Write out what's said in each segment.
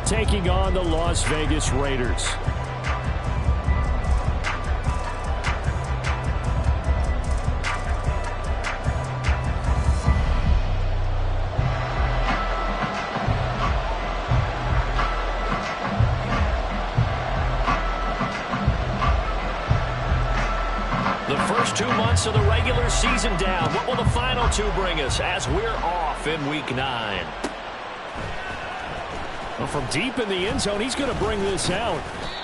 taking on the Las Vegas Raiders. The first 2 months of the regular season down. What will the final 2 bring us as we're off in Week 9? Well, from deep in the end zone, he's going to bring this out.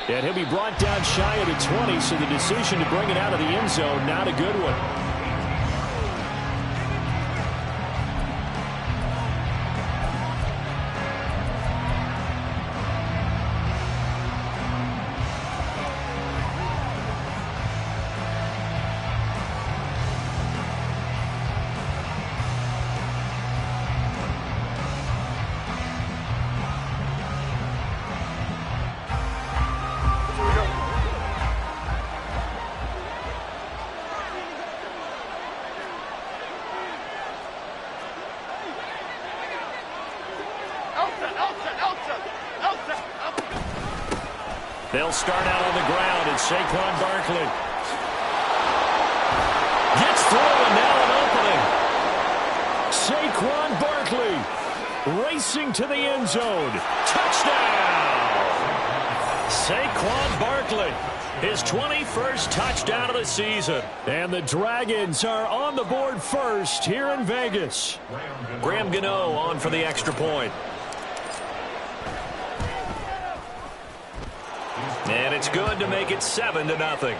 And he'll be brought down shy of the 20, so the decision to bring it out of the end zone, not a good one. They'll start out on the ground, and Saquon Barkley gets through, and now an opening. Saquon Barkley racing to the end zone. Touchdown! Saquon Barkley, his 21st touchdown of the season. And the Dragons are on the board first here in Vegas. Graham Gano on for the extra point. And it's good to make it 7-0.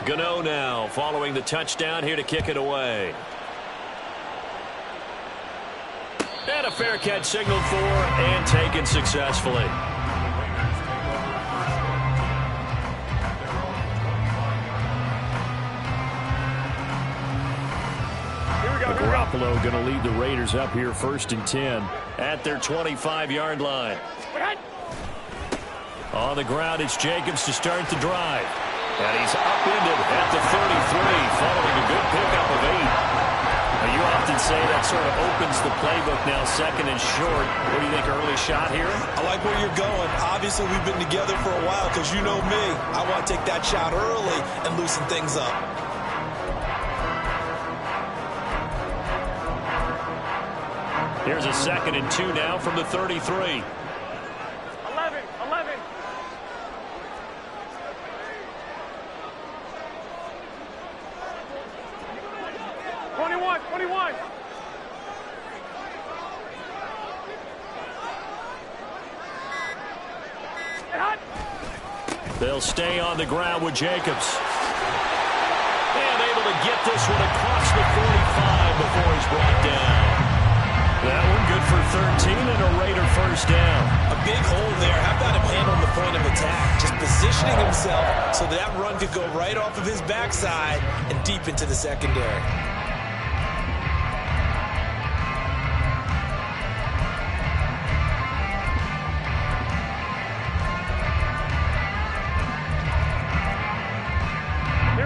Gano now following the touchdown here to kick it away. And a fair catch signaled for and taken successfully. Garoppolo going to lead the Raiders up here 1st and 10 at their 25-yard line. On the ground, it's Jacobs to start the drive. And he's upended at the 33 following a good pickup of 8. Now, you often say that sort of opens the playbook now, 2nd and short. What do you think, early shot here? I like where you're going. Obviously, we've been together for a while because you know me. I want to take that shot early and loosen things up. Here's a 2nd and 2 now from the 33. 11. 21. They'll stay on the ground with Jacobs. And able to get this one across the 45 before he's brought down. That one good for 13 and a Raider first down. A big hole there. How about him handling the point of attack? Just positioning himself so that run could go right off of his backside and deep into the secondary.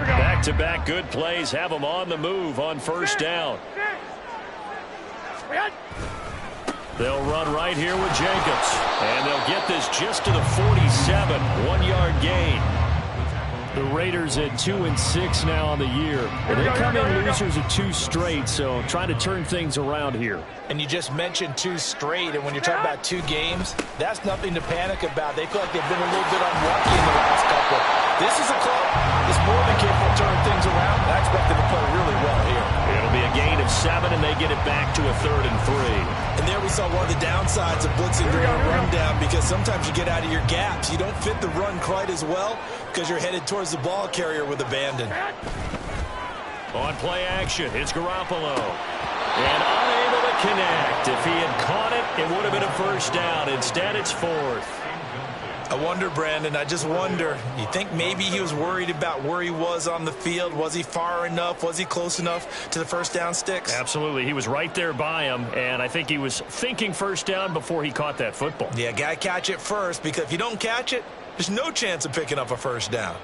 Back-to-back good plays have them on the move on first down. They'll run right here with Jacobs. And they'll get this just to the 47, 1-yard gain. The Raiders at 2-6 now on the year. And they come in losers of 2 straight, so trying to turn things around here. And you just mentioned 2 straight, and when you're talking about 2 games, that's nothing to panic about. They feel like they've been a little bit unlucky in the last couple. This is a club that's more than capable of turning things around. I expect them to play really well here. It'll be a gain of 7, and they get it back to a 3rd and 3. And there we saw one of the downsides of blitzing during a rundown, because sometimes you get out of your gaps. You don't fit the run quite as well because you're headed towards the ball carrier with abandon. On play action, it's Garoppolo. And unable to connect. If he had caught it, it would have been a first down. Instead, it's 4th. I wonder, Brandon, I just wonder, you think maybe he was worried about where he was on the field? Was he far enough? Was he close enough to the first down sticks? Absolutely. He was right there by him, and I think he was thinking first down before he caught that football. Yeah, got to catch it first, because if you don't catch it, there's no chance of picking up a first down.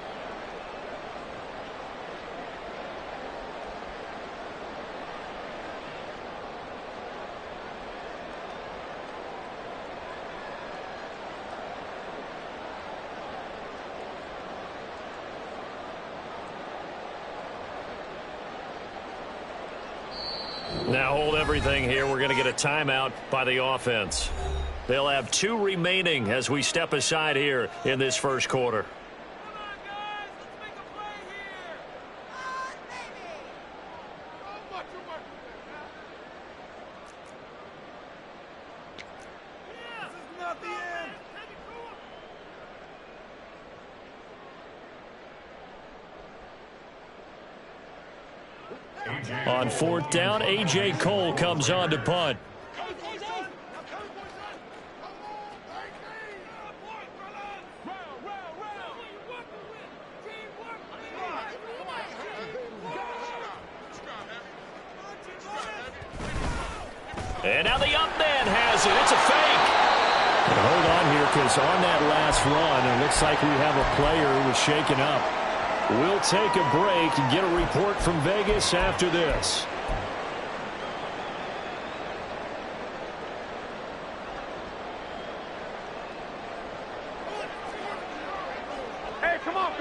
Now hold everything here. We're going to get a timeout by the offense. They'll have 2 remaining as we step aside here in this first quarter. On 4th down, A.J. Cole comes on to punt. And now the up man has it. It's a fake. And hold on here, because on that last run, it looks like we have a player who was shaken up. We'll take a break and get a report from Vegas after this. Hey, come on.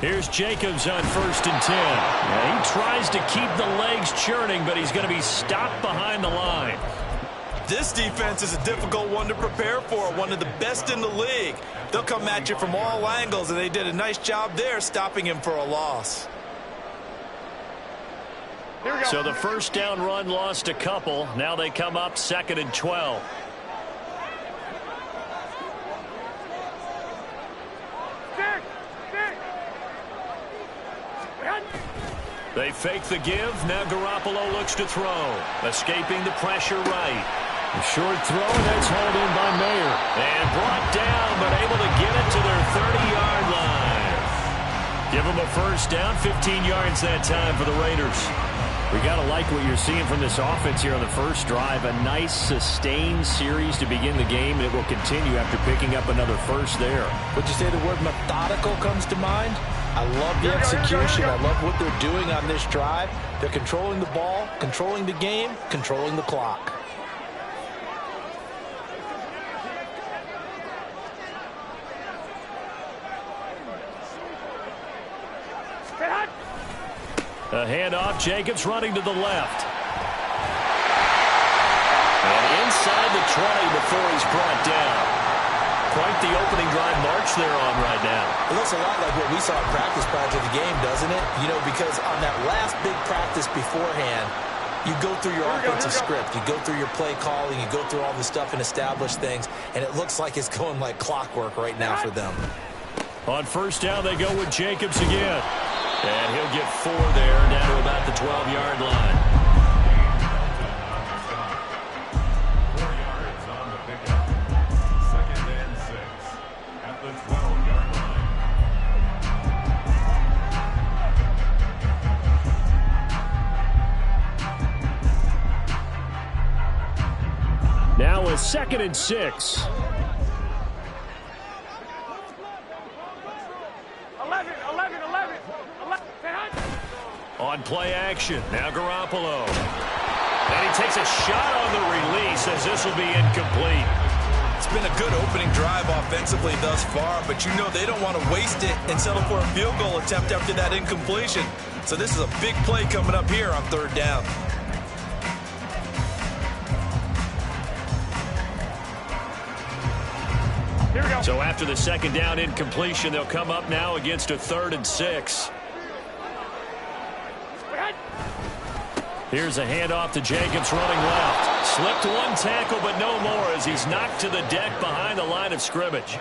Here's Jacobs on 1st and 10. Yeah, he tries to keep the legs churning, but he's going to be stopped behind the line. This defense is a difficult one to prepare for, one of the best in the league. They'll come at you from all angles, and they did a nice job there stopping him for a loss. So the first down run lost a couple. Now they come up 2nd and 12. They fake the give. Now Garoppolo looks to throw. Escaping the pressure right. A short throw, and that's hauled in by Mayer. And brought down, but able to get it to their 30-yard line. Give them a first down, 15 yards that time for the Raiders. We got to like what you're seeing from this offense here on the first drive. A nice, sustained series to begin the game, and it will continue after picking up another first there. Would you say the word methodical comes to mind? I love the execution. I love what they're doing on this drive. They're controlling the ball, controlling the game, controlling the clock. A handoff, Jacobs running to the left. And inside the 20 before he's brought down. Quite the opening drive march they're on right now. It looks a lot like what we saw in practice prior to the game, doesn't it? You know, because on that last big practice beforehand, you go through your offensive script. You go through your play calling. You go through all the stuff and establish things. And it looks like it's going like clockwork right now for them. On first down, they go with Jacobs again. And he'll get 4 there, down to about the 12-yard line. 4 yards on the pickup. 2nd and 6 at the 12-yard line. Now a 2nd and 6. 11. On play action, now Garoppolo. And he takes a shot on the release as this will be incomplete. It's been a good opening drive offensively thus far, but you know they don't want to waste it and settle for a field goal attempt after that incompletion. So this is a big play coming up here on 3rd down. Here we go. So after the 2nd down incompletion, they'll come up now against a 3rd and 6. Here's a handoff to Jacobs running left. Slipped one tackle, but no more as he's knocked to the deck behind the line of scrimmage.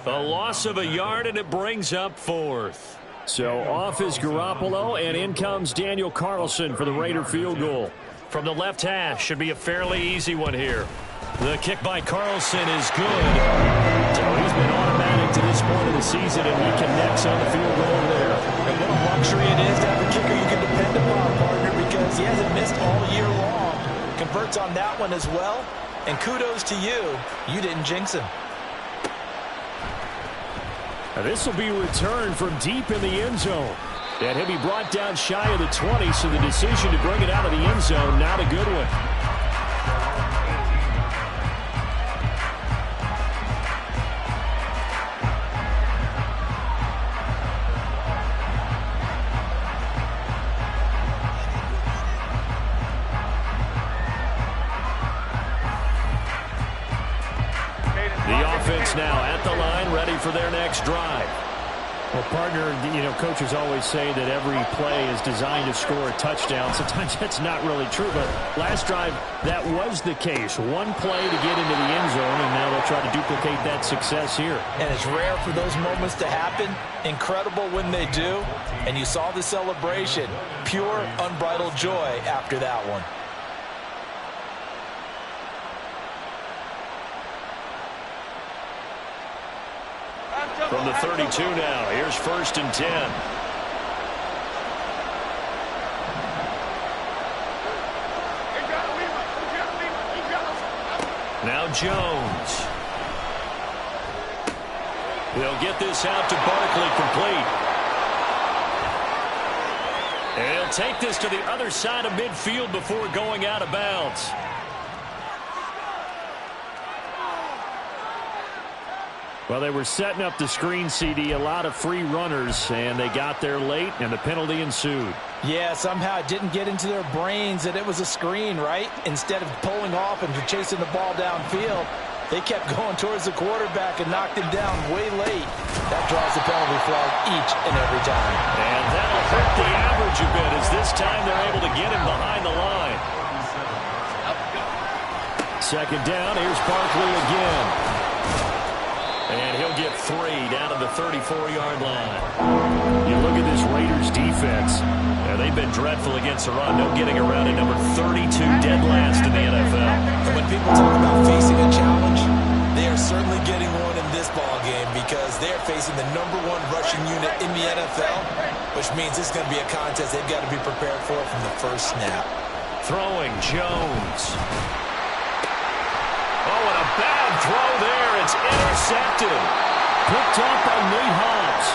A loss of a yard, and it brings up 4th. So off is Garoppolo, and in comes Daniel Carlson for the Raider field goal. From the left hash, should be a fairly easy one here. The kick by Carlson is good. So he's been automatic to this point of the season, and he connects on the field goal there. And what a luxury it is to have a kicker you can depend upon, partner, because he hasn't missed all year long. Converts on that one as well. And kudos to you. You didn't jinx him. Now this will be returned from deep in the end zone. And he'll be brought down shy of the 20, so the decision to bring it out of the end zone, not a good one. Now at the line, ready for their next drive. Well, partner, coaches always say that every play is designed to score a touchdown. Sometimes that's not really true, but last drive, that was the case. One play to get into the end zone, and now they'll try to duplicate that success here. And it's rare for those moments to happen. Incredible when they do. And you saw the celebration. Pure, unbridled joy after that one. From the 32 now, here's 1st and 10. Now Jones. They'll get this out to Barkley, complete. And he'll take this to the other side of midfield before going out of bounds. Well, they were setting up the screen, CD, a lot of free runners, and they got there late, and the penalty ensued. Yeah, somehow it didn't get into their brains that it was a screen, right? Instead of pulling off and chasing the ball downfield, they kept going towards the quarterback and knocked him down way late. That draws the penalty flag each and every time. And that'll hurt the average a bit, as this time they're able to get him behind the line. 2nd down, here's Barkley again. And he'll get 3 down to the 34-yard line. You look at this Raiders defense. Yeah, they've been dreadful against the run. No getting around at number 32, dead last in the NFL. And when people talk about facing a challenge, they are certainly getting one in this ball game because they're facing the #1 rushing unit in the NFL, which means this is going to be a contest they've got to be prepared for from the first snap. Throwing Jones. Oh, and a bad throw there. It's intercepted. Picked up by Nate Hobbs.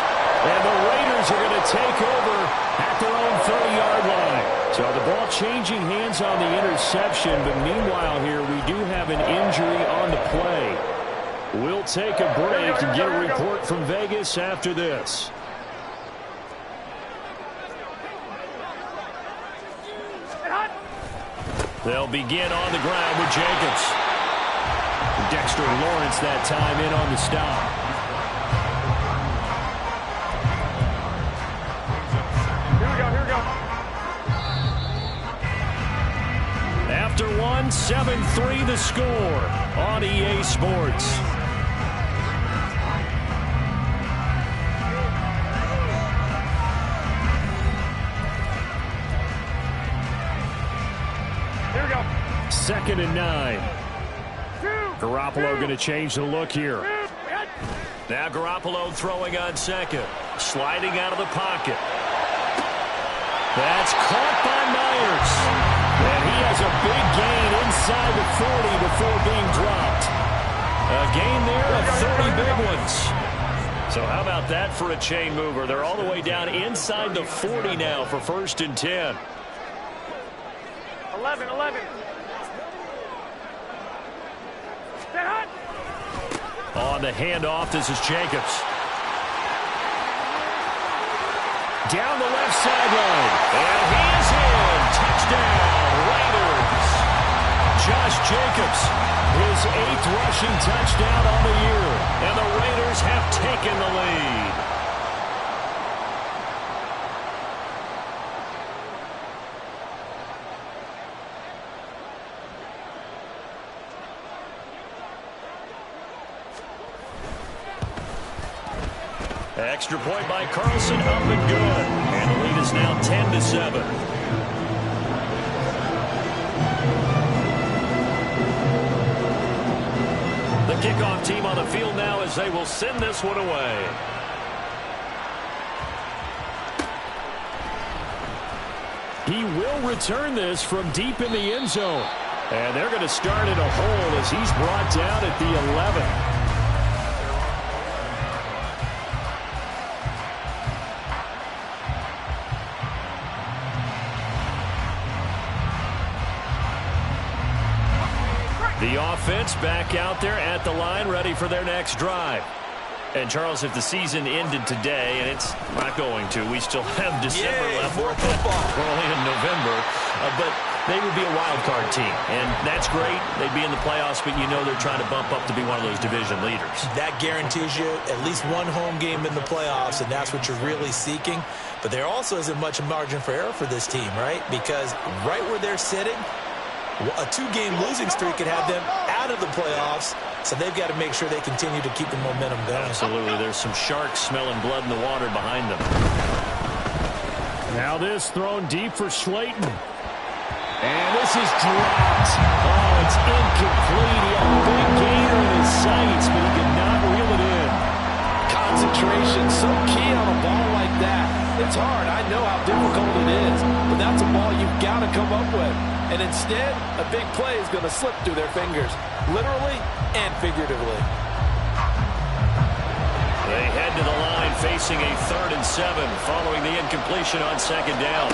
And the Raiders are going to take over at their own 30-yard line. So the ball changing hands on the interception. But meanwhile here, we do have an injury on the play. We'll take a break and get a report from Vegas after this. They'll begin on the ground with Jacobs. Dexter Lawrence that time in on the stop. Here we go. After one, 7-3 the score on EA Sports. Here we go. 2nd and 9. Garoppolo going to change the look here. Now Garoppolo throwing on 2nd. Sliding out of the pocket. That's caught by Myers. And he has a big gain inside the 40 before being dropped. A gain there of 30 big ones. So how about that for a chain mover? They're all the way down inside the 40 now for 1st and 10. 11. On the handoff, this is Jacobs. Down the left sideline. And he is in. Touchdown, Raiders. Josh Jacobs, his 8th rushing touchdown on the year. And the Raiders have taken the lead. Extra point by Carlson, up and good. And the lead is now 10-7. kickoff team on the field now as they will send this one away. He will return this from deep in the end zone. And they're going to start in a hole as he's brought down at the 11. The offense back out there at the line, ready for their next drive. And, Charles, if the season ended today, and it's not going to, we still have December left. More football. We're only in November. But they would be a wild card team. And that's great. They'd be in the playoffs, but you know they're trying to bump up to be one of those division leaders. That guarantees you at least one home game in the playoffs, and that's what you're really seeking. But there also isn't much margin for error for this team, right? Because right where they're sitting, a 2-game losing streak could have them out of the playoffs, so they've got to make sure they continue to keep the momentum going. Absolutely. There's some sharks smelling blood in the water behind them. Now this thrown deep for Slayton. And this is dropped. Oh, it's incomplete. He had a big gainer in his sights, but he could not reel it in. Concentration, so key on a ball like that. It's hard. I know how difficult it is, but that's a ball you've got to come up with. And instead, a big play is going to slip through their fingers, literally and figuratively. They head to the line facing a 3rd and 7 following the incompletion on 2nd down.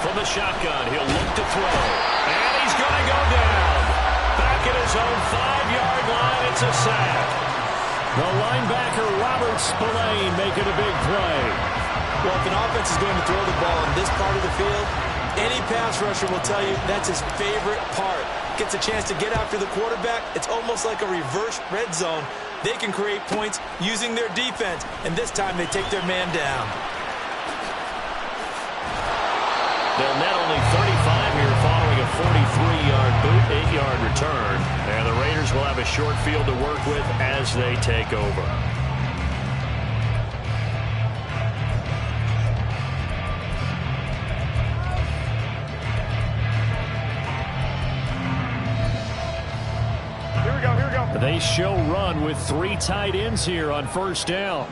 From the shotgun, he'll look to throw. And he's going to go down. Back at his own 5-yard line, it's a sack. The linebacker, Robert Spillane, making a big play. Well, if an offense is going to throw the ball in this part of the field, any pass rusher will tell you that's his favorite part. Gets a chance to get after the quarterback. It's almost like a reverse red zone. They can create points using their defense, and this time they take their man down. They'll net only 35 here following a 43-yard boot, 8-yard return. And the Raiders will have a short field to work with as they take over. They show run with 3 tight ends here on 1st down.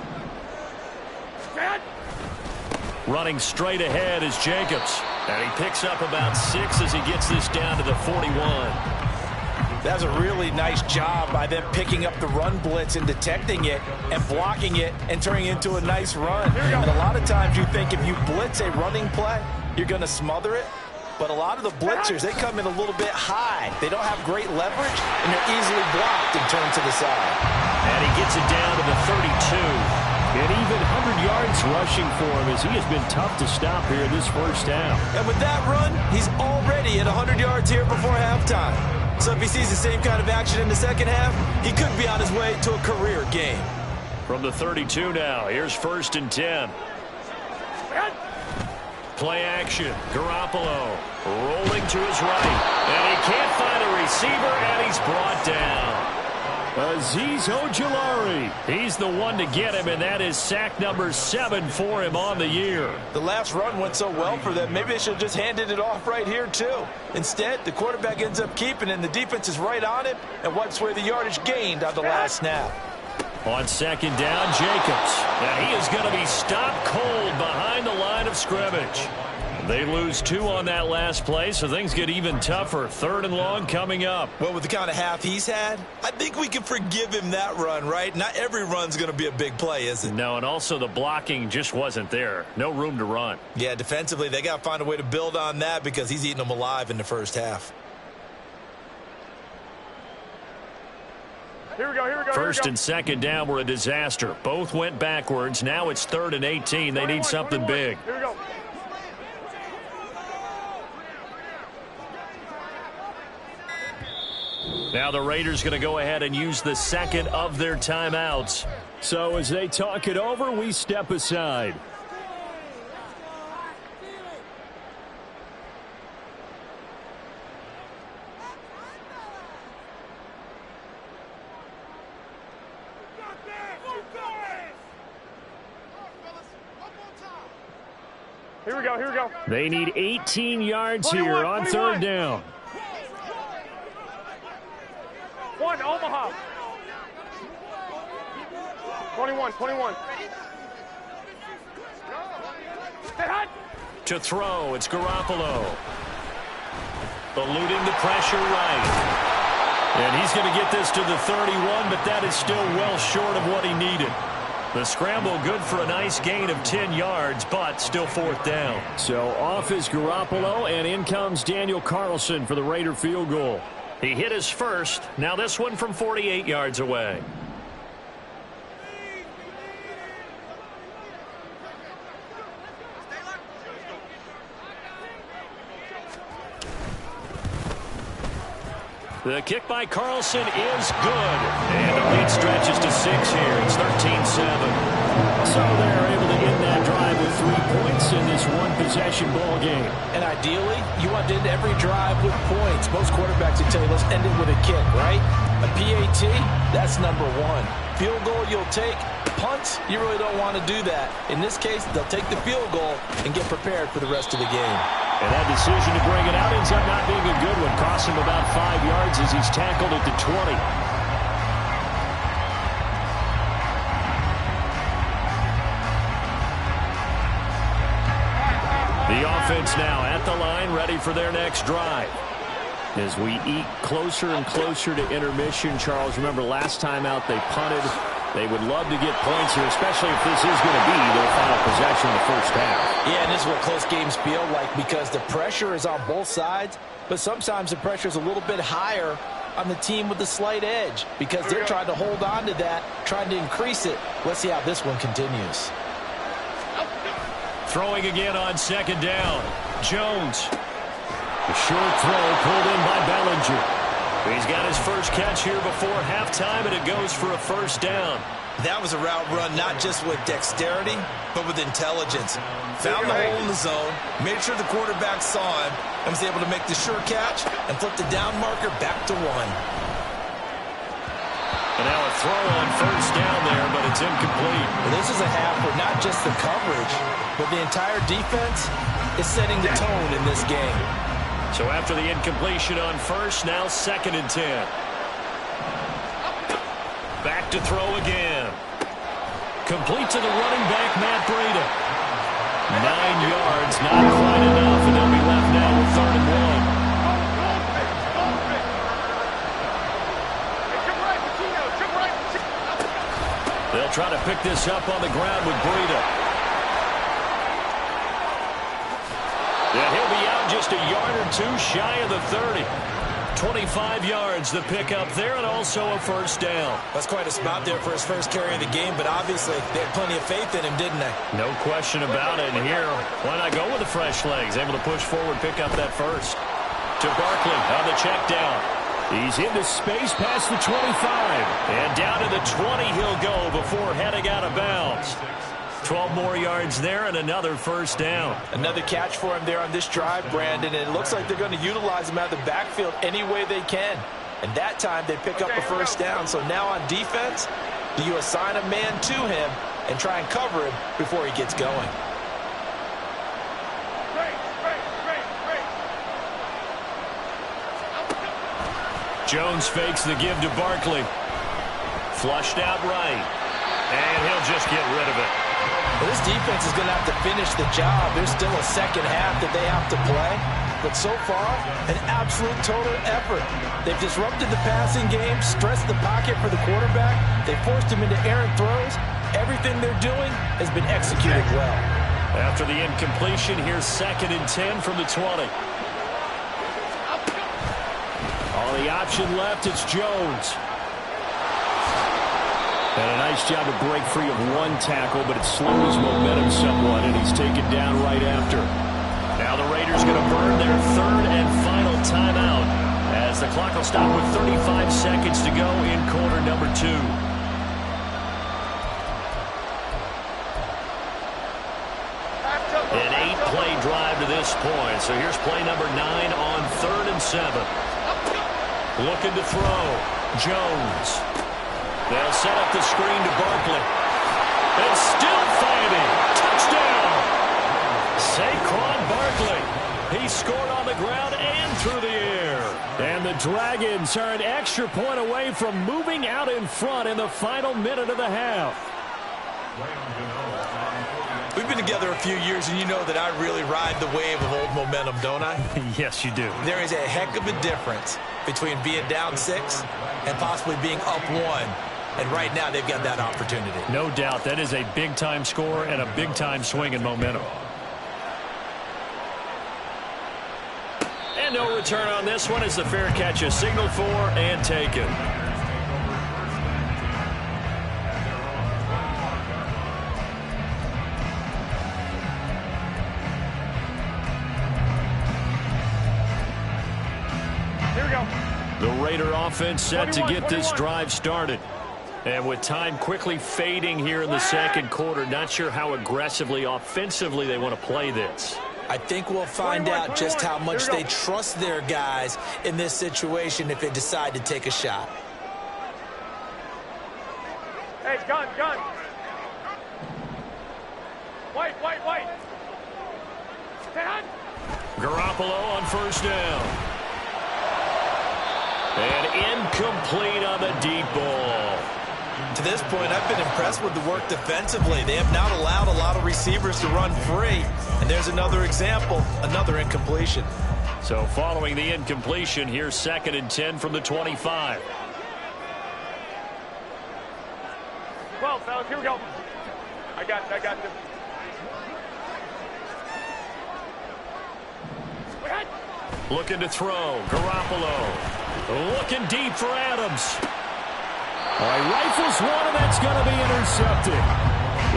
Running straight ahead is Jacobs. And he picks up about 6 as he gets this down to the 41. That's a really nice job by them picking up the run blitz and detecting it and blocking it and turning it into a nice run. And a lot of times you think if you blitz a running play, you're going to smother it. But a lot of the blitzers, they come in a little bit high. They don't have great leverage, and they're easily blocked and turned to the side. And he gets it down to the 32. And even 100 yards rushing for him as he has been tough to stop here this 1st down. And with that run, he's already at 100 yards here before halftime. So if he sees the same kind of action in the 2nd half, he could be on his way to a career game. From the 32 now, here's 1st and 10. Play action. Garoppolo rolling to his right. And he can't find a receiver, and he's brought down. Azeez Ojulari. He's the one to get him, and that is sack number 7 for him on the year. The last run went so well for them, maybe they should have just handed it off right here, too. Instead, the quarterback ends up keeping it, and the defense is right on it and wipes away the yardage gained on the last snap. On 2nd down, Jacobs. And he is going to be stopped cold behind the line of scrimmage. They lose 2 on that last play, so things get even tougher. 3rd and long coming up. Well, with the kind of half he's had, I think we can forgive him that run, right? Not every run's going to be a big play, is it? No, and also the blocking just wasn't there. No room to run. Yeah, defensively, they got to find a way to build on that because he's eating them alive in the 1st half. Here we go, here we go. 1st and 2nd down were a disaster. Both went backwards. Now it's 3rd and 18. They need something big. Here we go. Now the Raiders going to go ahead and use the 2nd of their timeouts. So as they talk it over, we step aside. Here we go, here we go. They need 18 yards 21, here on 21. 3rd down. One, Omaha. 21. To throw, it's Garoppolo. Eluding the pressure right. And he's going to get this to the 31, but that is still well short of what he needed. The scramble good for a nice gain of 10 yards, but still 4th down. So off is Garoppolo, and in comes Daniel Carlson for the Raider field goal. He hit his first. Now this one from 48 yards away. The kick by Carlson is good. And the lead stretches to 6 here. It's 13-7. So they're able to end that drive with 3 points in this one-possession ball game. And ideally, you want to end every drive with points. Most quarterbacks would tell you, let's end it with a kick, right? A PAT, that's number 1. Field goal you'll take. Punts, you really don't want to do that. In this case, they'll take the field goal and get prepared for the rest of the game. And that decision to bring it out ends up not being a good one. Costs him about 5 yards as he's tackled at the 20. The offense now at the line, ready for their next drive. As we eat closer and closer to intermission, Charles, remember last time out they punted. They would love to get points here, especially if this is going to be their final possession in the first half. Yeah, and this is what close games feel like because the pressure is on both sides, but sometimes the pressure is a little bit higher on the team with the slight edge because they're trying to hold on to that, trying to increase it. Let's see how this one continues. Throwing again on 2nd down. Jones. The short throw pulled in by Bellinger. He's got his first catch here before halftime, and it goes for a 1st down. That was a route run not just with dexterity, but with intelligence. Found the hole in the zone, made sure the quarterback saw him, and was able to make the sure catch and flip the down marker back to 1. And now a throw on 1st down there, but it's incomplete. Well, this is a half where not just the coverage, but the entire defense is setting the tone in this game. So after the incompletion on 1st, now 2nd and 10. Back to throw again. Complete to the running back, Matt Breida. 9 yards, not quite enough, and they'll be left now with 3rd and 1. They'll try to pick this up on the ground with Breida. And he'll be out just a yard or 2 shy of the 30. 25 yards the pickup there, and also a 1st down. That's quite a spot there for his first carry of the game, but obviously they had plenty of faith in him, didn't they? No question about it. And here, why not go with the fresh legs? Able to push forward, pick up that 1st. To Barkley on the check down. He's into space past the 25. And down to the 20 he'll go before heading out of bounds. 12 more yards there and another 1st down. Another catch for him there on this drive, Brandon, and it looks like they're going to utilize him out of the backfield any way they can. And that time they pick up a 1st down. So now on defense, do you assign a man to him and try and cover him before he gets going? Jones fakes the give to Barkley. Flushed out right. And he'll just get rid of it. Well, this defense is going to have to finish the job. There's still a second half that they have to play. But so far, an absolute total effort. They've disrupted the passing game, stressed the pocket for the quarterback. They forced him into errant throws. Everything they're doing has been executed well. After the incompletion, here's 2nd and 10 from the 20. On the option left, it's Jones. And a nice job to break free of 1 tackle, but it slowed his momentum somewhat, and he's taken down right after. Now the Raiders going to burn their 3rd and final timeout as the clock will stop with 35 seconds to go in quarter number 2. An 8-play drive to this point. So here's play number 9 on 3rd and 7. Looking to throw. Jones. They'll set up the screen to Barkley. And still fighting. Touchdown. Saquon Barkley. He scored on the ground and through the air. And the Dragons are an extra point away from moving out in front in the final minute of the half. We've been together a few years, and you know that I really ride the wave of old momentum, don't I? Yes, you do. There is a heck of a difference between being down 6 and possibly being up 1. And right now, they've got that opportunity. No doubt. That is a big-time score and a big-time swing in momentum. And no return on this one as the fair catch is signaled for and taken. The Raider offense set to get this drive started. And with time quickly fading here in the second quarter, not sure how aggressively, offensively they want to play this. I think we'll find out just how much they trust their guys in this situation if they decide to take a shot. Hey, gun. White. Stay on. Garoppolo on first down. And incomplete on the deep ball. To this point, I've been impressed with the work defensively. They have not allowed a lot of receivers to run free. And there's another example, another incompletion. So following the incompletion, here's 2nd and 10 from the 25. 12, fellas, here we go. I got this. Looking to throw. Garoppolo. Looking deep for Adams. All right, rifles one, and that's going to be intercepted.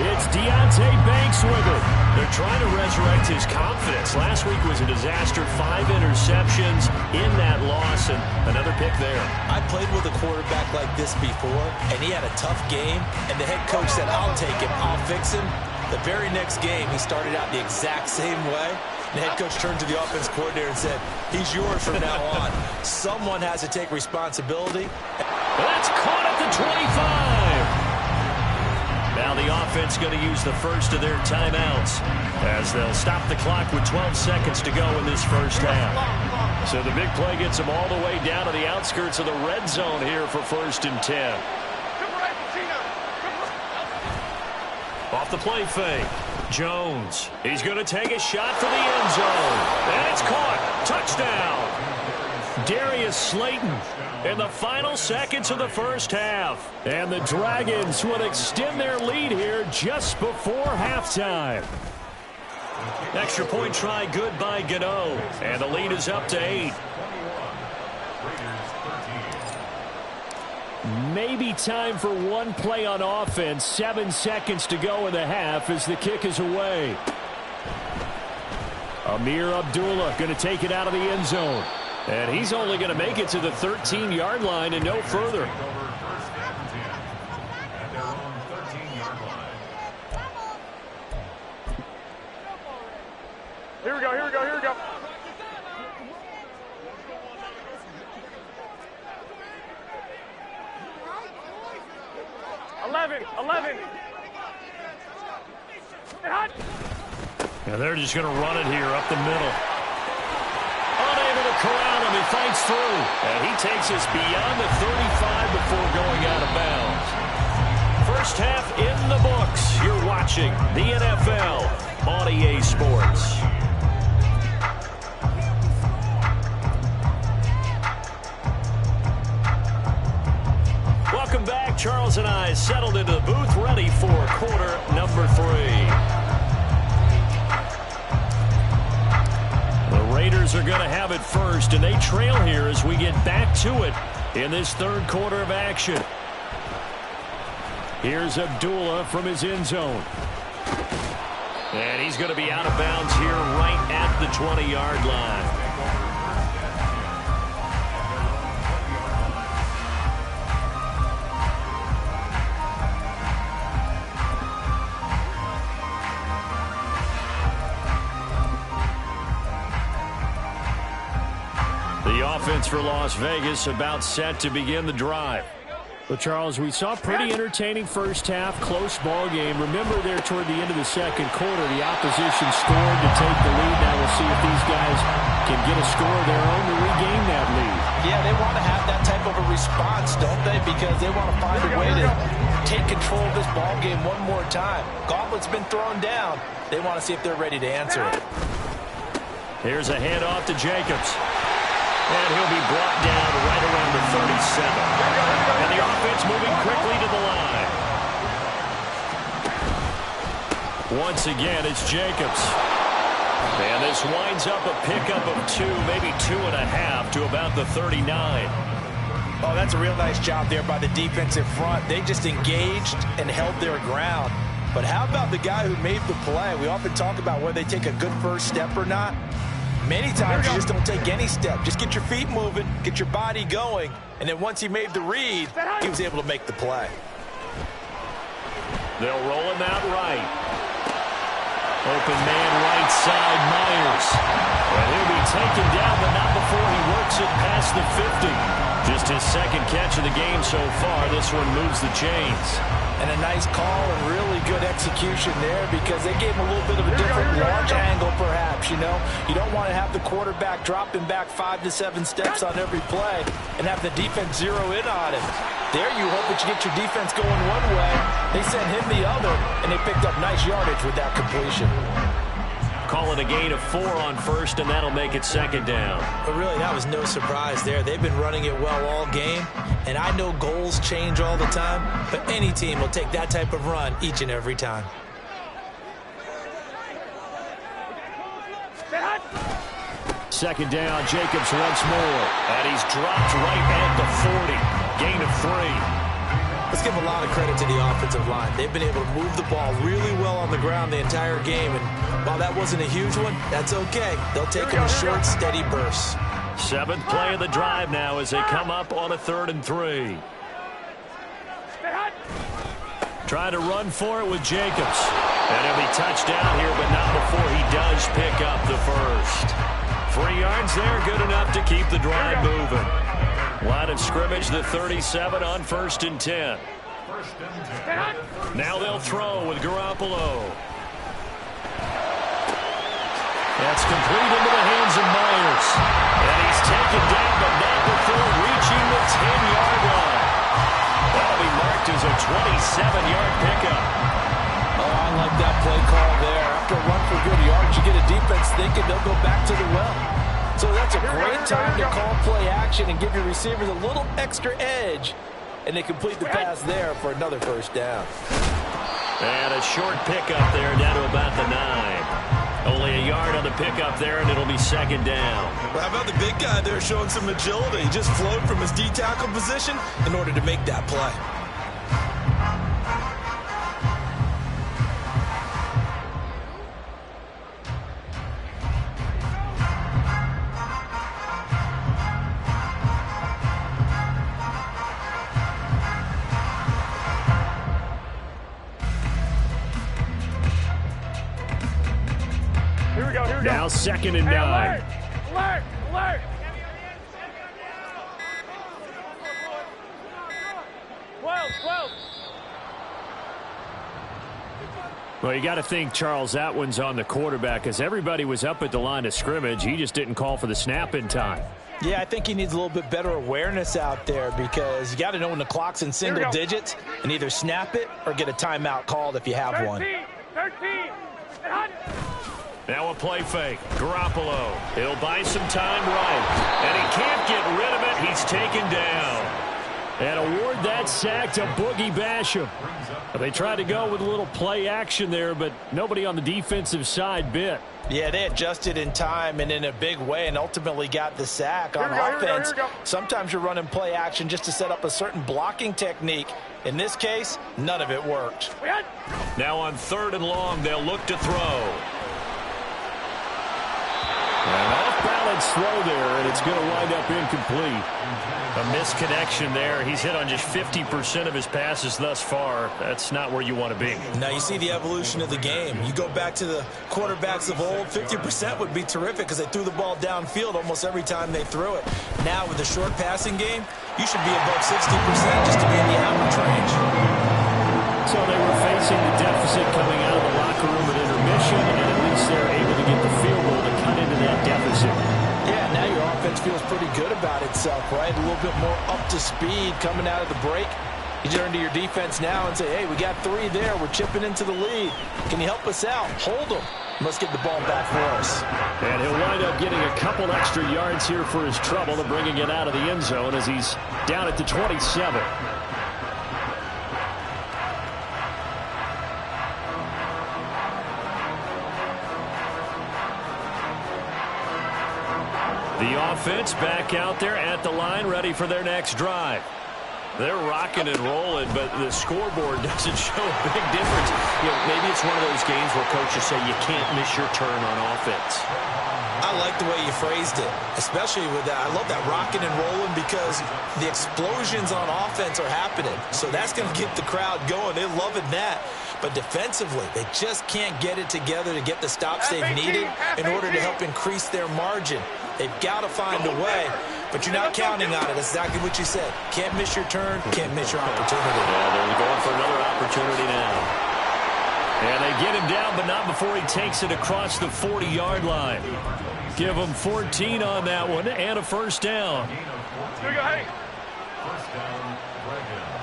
It's Deonte Banks with it. They're trying to resurrect his confidence. Last week was a disaster. 5 interceptions in that loss, and another pick there. I played with a quarterback like this before, and he had a tough game, and the head coach said, I'll take him, I'll fix him. The very next game, he started out the exact same way. The head coach turned to the offense coordinator and said, he's yours from now on. Someone has to take responsibility. That's caught at the 25. Now the offense going to use the first of their timeouts as they'll stop the clock with 12 seconds to go in this first half. So the big play gets them all the way down to the outskirts of the red zone here for 1st and 10. Off the play fake. Jones. He's going to take a shot for the end zone. And it's caught. Touchdown. Darius Slayton in the final seconds of the first half. And the Dragons will extend their lead here just before halftime. Extra point try good by Gano. And the lead is up to 8. Maybe time for one play on offense. 7 seconds to go in the half as the kick is away. Amir Abdullah going to take it out of the end zone. And he's only going to make it to the 13-yard line and no further. Here we go. 11. Yeah, they're just going to run it here up the middle. Unable to corral him. He fights through. And he takes us beyond the 35 before going out of bounds. First half in the books. You're watching the NFL on EA Sports. Welcome back. Charles and I settled into the booth, ready for quarter number 3. The Raiders are going to have it first, and they trail here as we get back to it in this third quarter of action. Here's Abdullah from his end zone. And he's going to be out of bounds here right at the 20-yard line. The offense for Las Vegas about set to begin the drive. Well, Charles, we saw a pretty entertaining first half, close ball game. Remember there toward the end of the second quarter, the opposition scored to take the lead. Now we'll see if these guys can get a score of their own to regain that lead. Yeah, they want to have that type of a response, don't they? Because they want to find a way to take control of this ball game one more time. Gauntlet's been thrown down. They want to see if they're ready to answer it. Here's a handoff to Jacobs. And he'll be brought down right around the 37. And the offense moving quickly to the line. Once again, it's Jacobs. And this winds up a pickup of 2, maybe 2.5 to about the 39. Oh, that's a real nice job there by the defensive front. They just engaged and held their ground. But how about the guy who made the play? We often talk about whether they take a good first step or not. Many times you just don't take any step. Just get your feet moving, get your body going, and then once he made the read, he was able to make the play. They'll roll him out right. Open man right side, Myers. And he'll be taken down, but not before he works it past the 50. Just his second catch of the game so far. This one moves the chains. And a nice call and really good execution there because they gave him a little bit of a different launch angle perhaps, you know. You don't want to have the quarterback dropping back 5 to 7 steps on every play and have the defense zero in on him. There you hope that you get your defense going one way. They sent him the other, and they picked up nice yardage with that completion. Call it a gain of 4 on first, and that'll make it second down. But really, that was no surprise there. They've been running it well all game, and I know goals change all the time, but any team will take that type of run each and every time. Second down, Jacobs once more. And he's dropped right at the 40. Gain of 3. Let's give a lot of credit to the offensive line. They've been able to move the ball really well on the ground the entire game, and while that wasn't a huge one, that's okay. They'll take them in short, steady bursts. 7th play of the drive now as they come up on a 3rd and 3. Trying to run for it with Jacobs. And he'll be touched down here, but not before he does pick up the first. 3 yards there, good enough to keep the drive moving. Line of scrimmage, the 37 on 1st and 10. Now they'll throw with Garoppolo. That's complete into the hands of Myers. And he's taken down, but not before reaching the 10-yard line. That'll be marked as a 27-yard pickup. Oh, I like that play call there. After a run for good yards, you get a defense thinking they'll go back to the well. So that's a great time to call play action and give your receivers a little extra edge. And they complete the pass there for another first down. And a short pickup there down to about the 9. Only a yard on the pickup there, and it'll be second down. Well, how about the big guy there showing some agility? He just flowed from his D-tackle position in order to make that play. Now 2nd and 9. Alert! Alert! 12! Well, you got to think, Charles, that one's on the quarterback because everybody was up at the line of scrimmage. He just didn't call for the snap in time. Yeah, I think he needs a little bit better awareness out there because you got to know when the clock's in single digits and either snap it or get a timeout called if you have one. 13! Now a play fake. Garoppolo. He'll buy some time right. And he can't get rid of it. He's taken down. And award that sack to Boogie Basham. They tried to go with a little play action there, but nobody on the defensive side bit. Yeah, they adjusted in time and in a big way and ultimately got the sack. On offense, sometimes you're running play action just to set up a certain blocking technique. In this case, none of it worked. Now on 3rd and long, they'll look to throw. An off-balance Good throw there, and it's going to wind up incomplete. A misconnection there. He's hit on just 50% of his passes thus far. That's not where you want to be. Now you see the evolution of the game. You go back to the quarterbacks of old, 50% would be terrific because they threw the ball downfield almost every time they threw it. Now with the short passing game, you should be above 60% just to be in the average range. So they were facing the deficit coming out of the locker room at intermission, and at least they're able to get the field goal to cut into that deficit. Yeah, now your offense feels pretty good about itself, right? A little bit more up to speed coming out of the break. You turn to your defense now and say, hey, we got 3 there. We're chipping into the lead. Can you help us out? Hold them. Let's get the ball back for us. And he'll wind up getting a couple extra yards here for his trouble and bringing it out of the end zone as he's down at the 27. The offense back out there at the line, ready for their next drive. They're rocking and rolling, but the scoreboard doesn't show a big difference. You know, maybe it's one of those games where coaches say you can't miss your turn on offense. I like the way you phrased it, especially with that. I love that rocking and rolling because the explosions on offense are happening. So that's going to get the crowd going. They're loving that. But defensively, they just can't get it together to get the stops they've needed in order to help increase their margin. They've got to find a way, but you're not counting on it. That's exactly what you said. Can't miss your turn, can't miss your opportunity. Yeah, they're going for another opportunity now. And they get him down, but not before he takes it across the 40-yard line. Give him 14 on that one and a first down. Here we go, hey. First down, Dragons.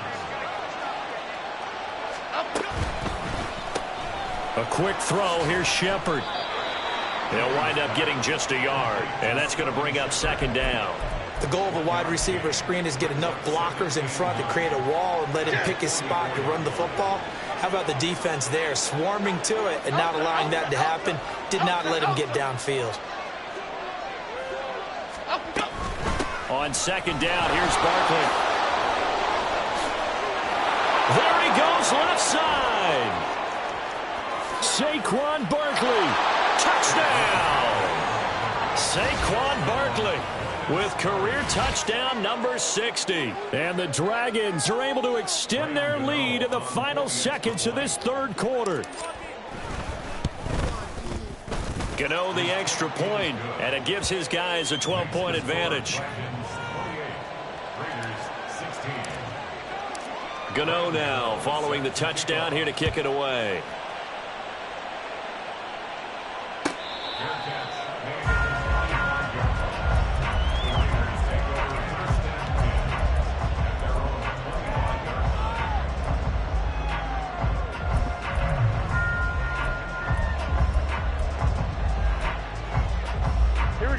A quick throw. Here's Shepard. They'll wind up getting just a yard, and that's going to bring up second down. The goal of a wide receiver screen is get enough blockers in front to create a wall and let him pick his spot to run the football. How about the defense there, swarming to it and not allowing that to happen? Did not let him get downfield. On second down, here's Barkley. There he goes, left side. Saquon Barkley. Touchdown! Saquon Barkley with career touchdown number 60. And the Dragons are able to extend their lead in the final seconds of this third quarter. Gano the extra point, and it gives his guys a 12-point advantage. Gano now following the touchdown here to kick it away.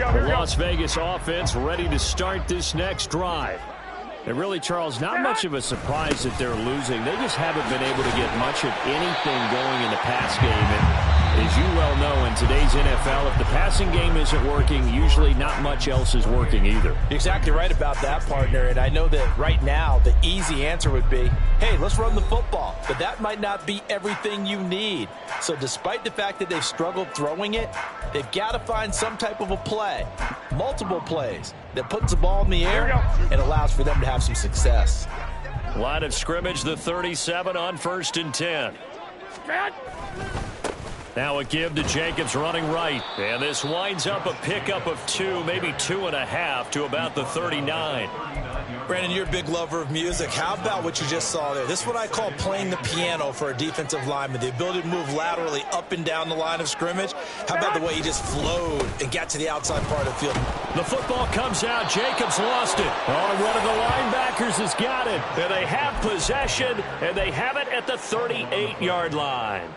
The Las Vegas offense ready to start this next drive. And really, Charles, not much of a surprise that they're losing. They just haven't been able to get much of anything going in the pass game. And as you well know, in today's NFL, if the passing game isn't working, usually not much else is working either. You're exactly right about that, partner. And I know that right now the easy answer would be, hey, let's run the football. But that might not be everything you need. So despite the fact that they've struggled throwing it, they've got to find some type of a play, multiple plays, that puts the ball in the air and allows for them to have some success. Line of scrimmage, the 37 on 1st and 10. Now a give to Jacobs running right. And this winds up a pickup of 2, maybe 2.5 to about the 39. Brandon, you're a big lover of music. How about what you just saw there? This is what I call playing the piano for a defensive lineman. The ability to move laterally up and down the line of scrimmage. How about the way he just flowed and got to the outside part of the field? The football comes out. Jacobs lost it. Oh, one of the linebackers has got it. And they have possession, and they have it at the 38-yard line.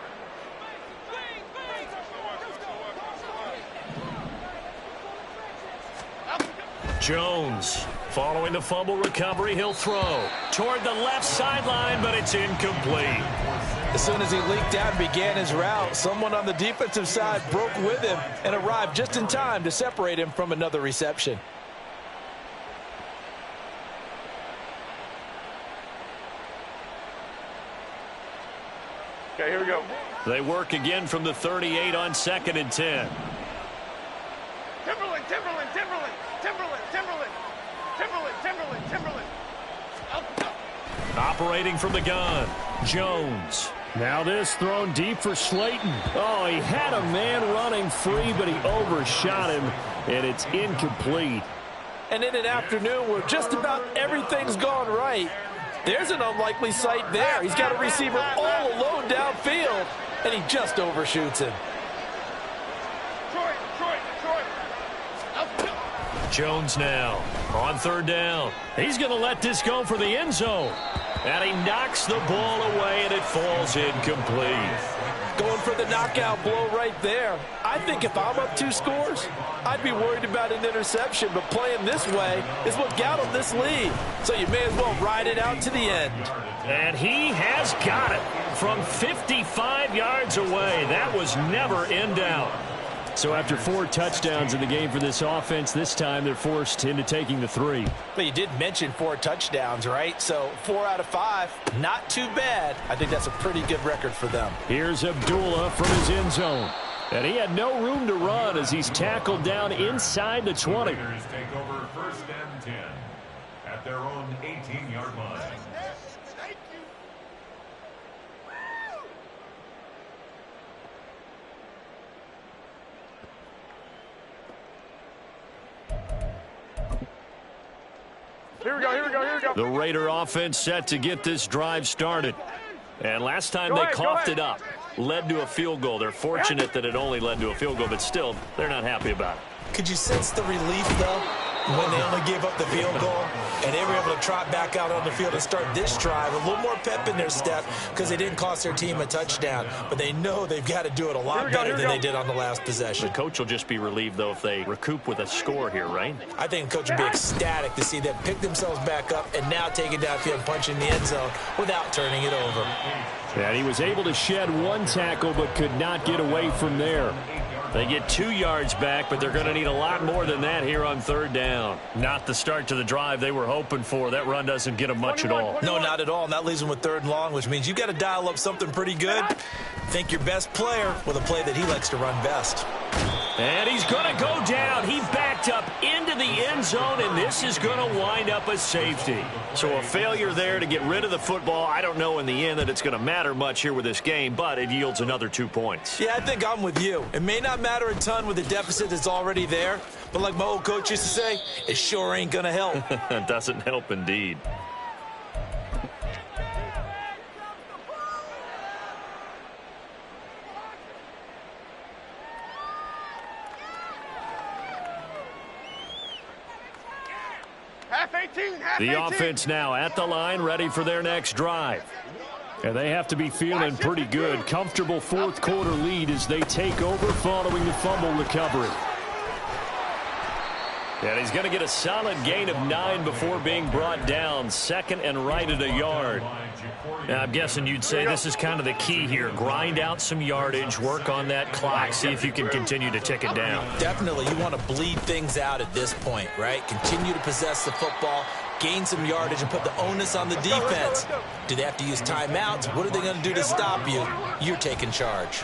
Jones, following the fumble recovery, he'll throw toward the left sideline, but it's incomplete. As soon as he leaked out and began his route, someone on the defensive side broke with him and arrived just in time to separate him from another reception. Okay, here we go. They work again from the 38 on 2nd and 10. Timberland, Timberland, Timberland, Timberland, Timberland, Timberland, Timberland, Timberland. Operating from the gun, Jones. Now this thrown deep for Slayton. Oh, he had a man running free, but he overshot him, and it's incomplete. And in an afternoon where just about everything's gone right, there's an unlikely sight there. He's got a receiver all alone downfield, and he just overshoots him. Jones now on third down. He's going to let this go for the end zone. And he knocks the ball away, and it falls incomplete. Going for the knockout blow right there. I think if I'm up 2 scores, I'd be worried about an interception, but playing this way is what got him this lead. So you may as well ride it out to the end. And he has got it from 55 yards away. That was never in doubt. So after 4 touchdowns in the game for this offense, this time they're forced into taking the 3. But you did mention 4 touchdowns, right? So 4 out of 5, not too bad. I think that's a pretty good record for them. Here's Abdullah from his end zone. And he had no room to run as he's tackled down inside the 20. Take over 1st and 10 at their own 18-yard line. Here we go, here we go, here we go. The Raider offense set to get this drive started. And last time they coughed it up, led to a field goal. They're fortunate that it only led to a field goal, but still, they're not happy about it. Could you sense the relief, though, when they only gave up the field goal and they were able to trot back out on the field and start this drive? A little more pep in their step because they didn't cost their team a touchdown. But they know they've got to do it a lot better than they did on the last possession. The coach will just be relieved, though, if they recoup with a score here, right? I think the coach would be ecstatic to see them pick themselves back up and now take it downfield and punch in the end zone without turning it over. And he was able to shed 1 tackle but could not get away from there. They get 2 yards back, but they're going to need a lot more than that here on third down. Not the start to the drive they were hoping for. That run doesn't get them much at all. No, not at all. And that leaves them with 3rd and long, which means you've got to dial up something pretty good. Think your best player with a play that he likes to run best. And he's going to go down. He backed up into the end zone, and this is going to wind up a safety. So a failure there to get rid of the football. I don't know in the end that it's going to matter much here with this game, but it yields another 2 points. Yeah, I think I'm with you. It may not matter a ton with the deficit that's already there, but like my old coach used to say, it sure ain't going to help. It doesn't help indeed. The offense now at the line, ready for their next drive. And they have to be feeling pretty good. Comfortable 4th quarter lead as they take over following the fumble recovery. And he's going to get a solid gain of 9 before being brought down. 2nd and right at a yard. Now, I'm guessing you'd say this is kind of the key here. Grind out some yardage, work on that clock, see if you can continue to tick it down. Definitely. You want to bleed things out at this point, right? Continue to possess the football, gain some yardage, and put the onus on the defense. Do they have to use timeouts? What are they going to do to stop you? You're taking charge.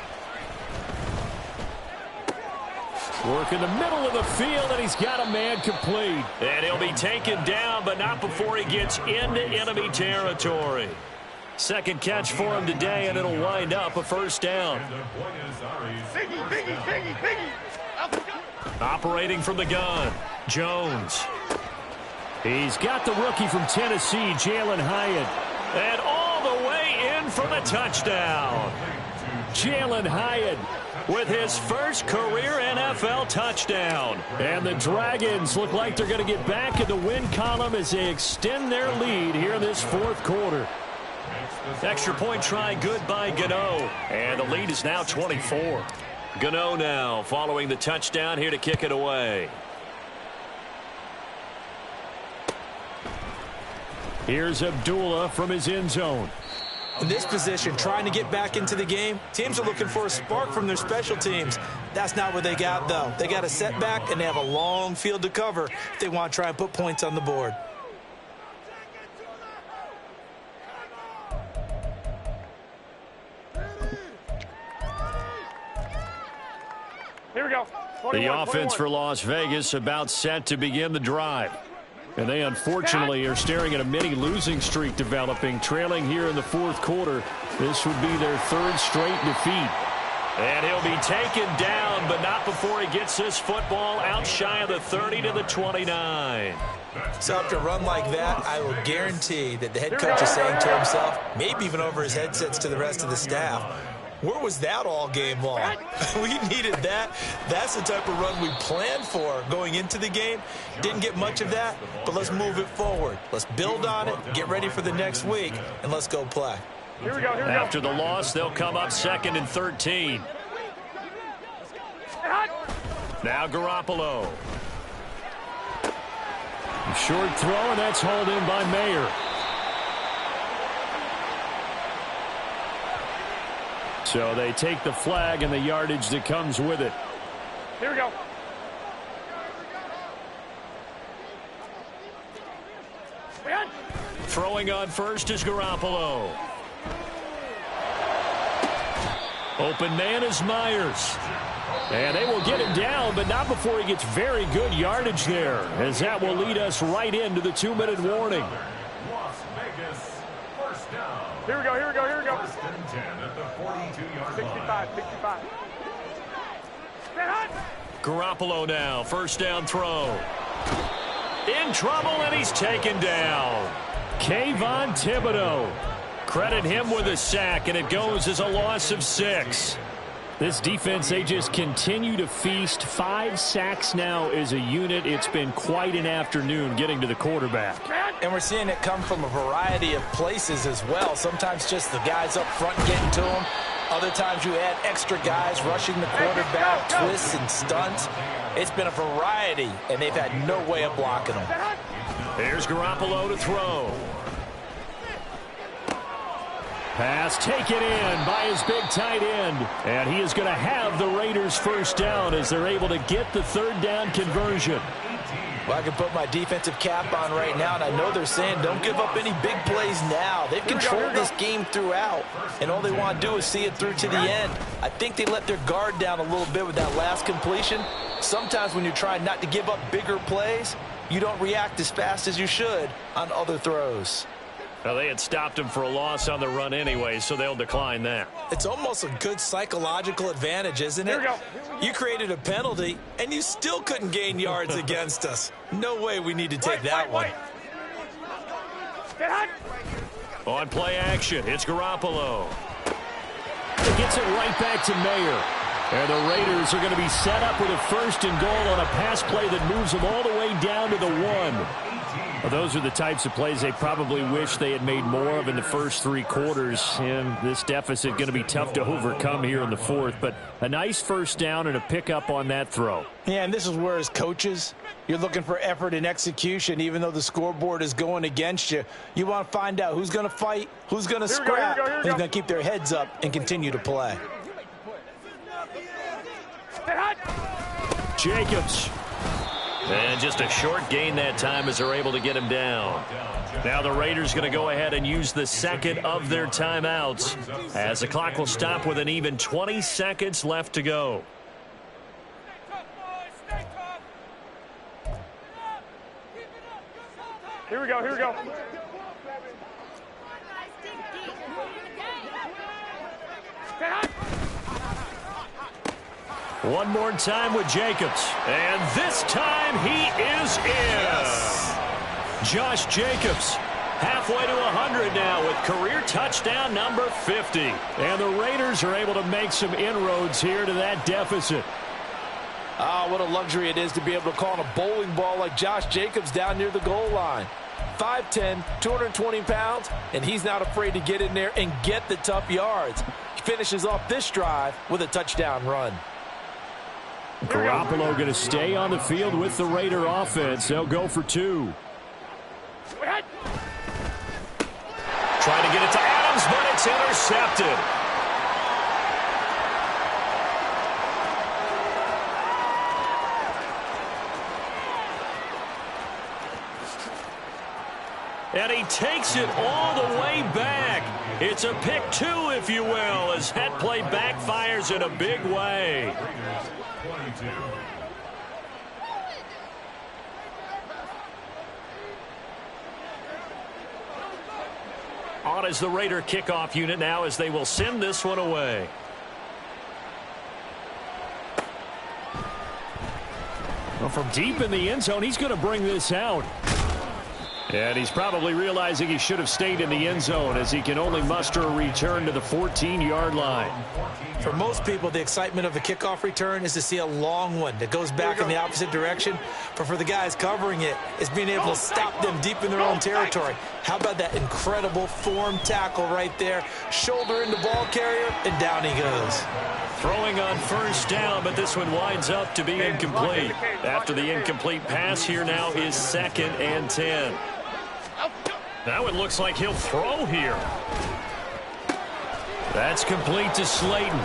Work in the middle of the field, and he's got a man complete. And he'll be taken down, but not before he gets into enemy territory. 2nd catch for him today, and it'll wind up a 1st down. Operating from the gun, Jones. He's got the rookie from Tennessee, Jalen Hyatt. And all the way in for the touchdown. Jalen Hyatt with his first career NFL touchdown. And the Dragons look like they're going to get back in the win column as they extend their lead here in this 4th quarter. Extra point try good by Gano. And the lead is now 24. Gano now following the touchdown here to kick it away. Here's Abdullah from his end zone. In this position, trying to get back into the game, teams are looking for a spark from their special teams. That's not what they got, though. They got a setback, and they have a long field to cover if they want to try and put points on the board. Here we go. The offense for Las Vegas about set to begin the drive. And they unfortunately are staring at a mini losing streak developing, trailing here in the fourth quarter. This would be their third straight defeat. And he'll be taken down, but not before he gets this football out shy of the 30 to the 29. So after a run like that, I will guarantee that the head coach is saying to himself, maybe even over his headsets to the rest of the staff, where was that all game long? We needed that. That's the type of run we planned for going into the game. Didn't get much of that, but let's move it forward. Let's build on it, get ready for the next week, and let's go play. Here we go. After the loss, they'll come up 2nd and 13. Now Garoppolo. Short throw, and that's hauled in by Mayer. So they take the flag and the yardage that comes with it. Here we go. Throwing on first is Garoppolo. Open man is Myers. And they will get him down, but not before he gets very good yardage there, as that will lead us right into the 2-minute warning. Las Vegas, first down. Here we go. First and 10 at the 42-yard line. 65. Garoppolo now, first down throw. In trouble, and he's taken down. Kayvon Thibodeaux. Credit him with a sack, and it goes as a loss of 6. This defense, they just continue to feast. 5 sacks now as a unit. It's been quite an afternoon getting to the quarterback. And we're seeing it come from a variety of places as well. Sometimes just the guys up front getting to him. Other times you add extra guys rushing the quarterback, twists and stunts. It's been a variety, and they've had no way of blocking them. Here's Garoppolo to throw. Pass taken in by his big tight end. And he is going to have the Raiders first down as they're able to get the third down conversion. Well, I can put my defensive cap on right now, and I know they're saying don't give up any big plays now. They've controlled this game throughout, and all they want to do is see it through to the end. I think they let their guard down a little bit with that last completion. Sometimes when you're trying not to give up bigger plays, you don't react as fast as you should on other throws. Well, they had stopped him for a loss on the run anyway, so they'll decline that. It's almost a good psychological advantage, isn't it? You created a penalty, and you still couldn't gain yards against us. No way we need to take that one. On play action, it's Garoppolo. He gets it right back to Mayer. And the Raiders are going to be set up with a first and goal on a pass play that moves them all the way down to the 1. Well, those are the types of plays they probably wish they had made more of in the first 3 quarters. And this deficit going to be tough to overcome here in the fourth. But a nice first down and a pickup on that throw. Yeah, and this is where as coaches, you're looking for effort and execution. Even though the scoreboard is going against you, you want to find out who's going to fight, who's going to scrap, who's going to keep their heads up and continue to play. Jacobs. And just a short gain that time as they're able to get him down. Now the Raiders going to go ahead and use the second of their timeouts as the clock will stop with an even 20 seconds left to go. Here we go. One more time with Jacobs. And this time he is in. Yes. Josh Jacobs, halfway to 100 now with career touchdown number 50. And the Raiders are able to make some inroads here to that deficit. Ah, what a luxury it is to be able to call a bowling ball like Josh Jacobs down near the goal line. 5'10", 220 pounds, and he's not afraid to get in there and get the tough yards. He finishes off this drive with a touchdown run. Garoppolo going to stay on the field with the Raider offense. They'll go for 2. Trying to get it to Adams, but it's intercepted. And he takes it all the way back. It's a pick two, if you will, as that play backfires in a big way. Raiders 22. On is the Raider kickoff unit now as they will send this one away. Well, from deep in the end zone, he's going to bring this out. And he's probably realizing he should have stayed in the end zone as he can only muster a return to the 14-yard line. For most people, the excitement of the kickoff return is to see a long one that goes back in the opposite direction. But for the guys covering it, it's being able to stop them deep in their own territory. How about that incredible form tackle right there? Shoulder into ball carrier, and down he goes. Throwing on first down, but this one winds up to be incomplete. After the incomplete pass, here now is 2nd and 10. Now it looks like he'll throw here. That's complete to Slayton.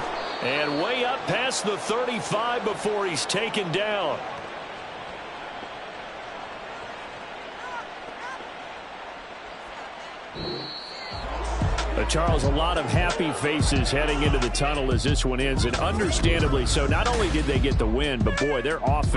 And way up past the 35 before he's taken down. Charles, a lot of happy faces heading into the tunnel as this one ends, and understandably so. Not only did they get the win, but boy, their offense